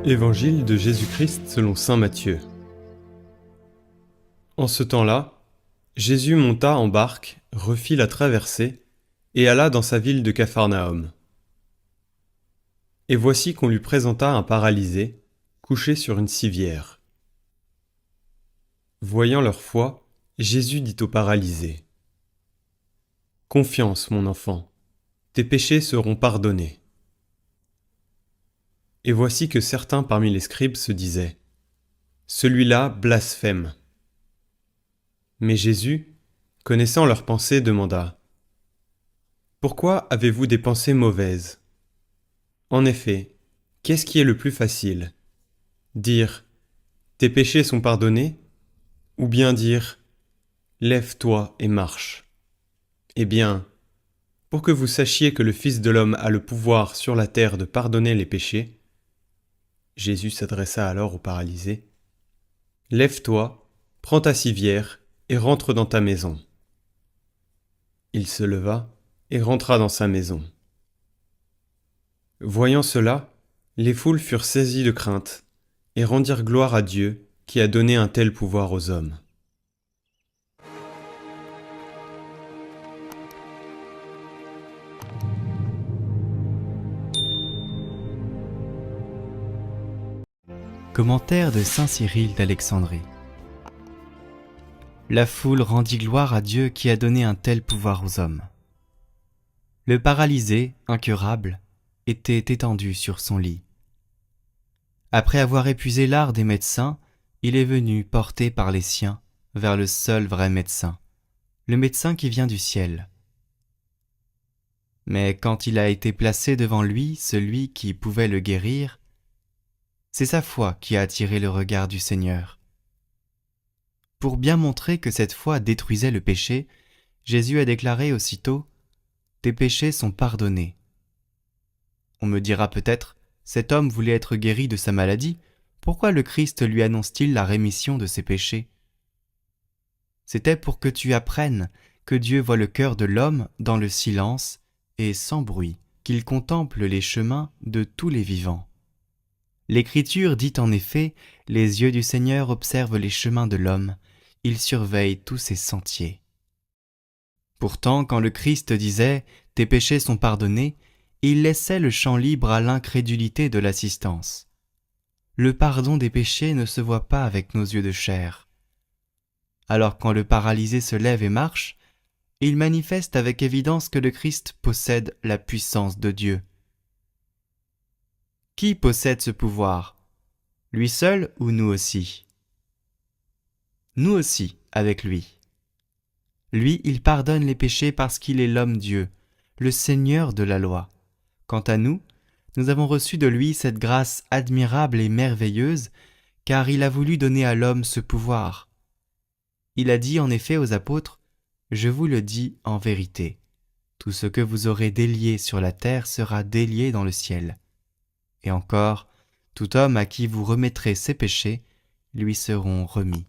Évangile de Jésus-Christ selon saint Matthieu. En ce temps-là, Jésus monta en barque, refit la traversée, et alla dans sa ville de Capharnaüm. Et voici qu'on lui présenta un paralysé, couché sur une civière. Voyant leur foi, Jésus dit au paralysé : « Confiance, mon enfant, tes péchés seront pardonnés. » Et voici que certains parmi les scribes se disaient : « Celui-là blasphème. » Mais Jésus, connaissant leurs pensées, demanda : « Pourquoi avez-vous des pensées mauvaises ? En effet, qu'est-ce qui est le plus facile ? Dire : Tes péchés sont pardonnés ? Ou bien dire : Lève-toi et marche ? Eh bien, pour que vous sachiez que le Fils de l'homme a le pouvoir sur la terre de pardonner les péchés, Jésus s'adressa alors au paralysé : Lève-toi, prends ta civière et rentre dans ta maison. Il se leva et rentra dans sa maison. Voyant cela, les foules furent saisies de crainte et rendirent gloire à Dieu qui a donné un tel pouvoir aux hommes. Commentaire de saint Cyril d'Alexandrie. La foule rendit gloire à Dieu qui a donné un tel pouvoir aux hommes. Le paralysé, incurable, était étendu sur son lit. Après avoir épuisé l'art des médecins, il est venu porté par les siens vers le seul vrai médecin, le médecin qui vient du ciel. Mais quand il a été placé devant lui, celui qui pouvait le guérir, c'est sa foi qui a attiré le regard du Seigneur. Pour bien montrer que cette foi détruisait le péché, Jésus a déclaré aussitôt : « Tes péchés sont pardonnés. » On me dira peut-être : cet homme voulait être guéri de sa maladie, pourquoi le Christ lui annonce-t-il la rémission de ses péchés ? C'était pour que tu apprennes que Dieu voit le cœur de l'homme dans le silence et sans bruit, qu'il contemple les chemins de tous les vivants. L'Écriture dit en effet : « Les yeux du Seigneur observent les chemins de l'homme, il surveille tous ses sentiers. » Pourtant, quand le Christ disait « Tes péchés sont pardonnés », il laissait le champ libre à l'incrédulité de l'assistance. Le pardon des péchés ne se voit pas avec nos yeux de chair. Alors quand le paralysé se lève et marche, il manifeste avec évidence que le Christ possède la puissance de Dieu. Qui possède ce pouvoir ? Lui seul ou nous aussi ? Nous aussi, avec lui. Lui, il pardonne les péchés parce qu'il est l'homme-Dieu, le Seigneur de la loi. Quant à nous, nous avons reçu de lui cette grâce admirable et merveilleuse, car il a voulu donner à l'homme ce pouvoir. Il a dit en effet aux apôtres : « Je vous le dis en vérité, tout ce que vous aurez délié sur la terre sera délié dans le ciel. Et encore, tout homme à qui vous remettrez ses péchés lui seront remis. »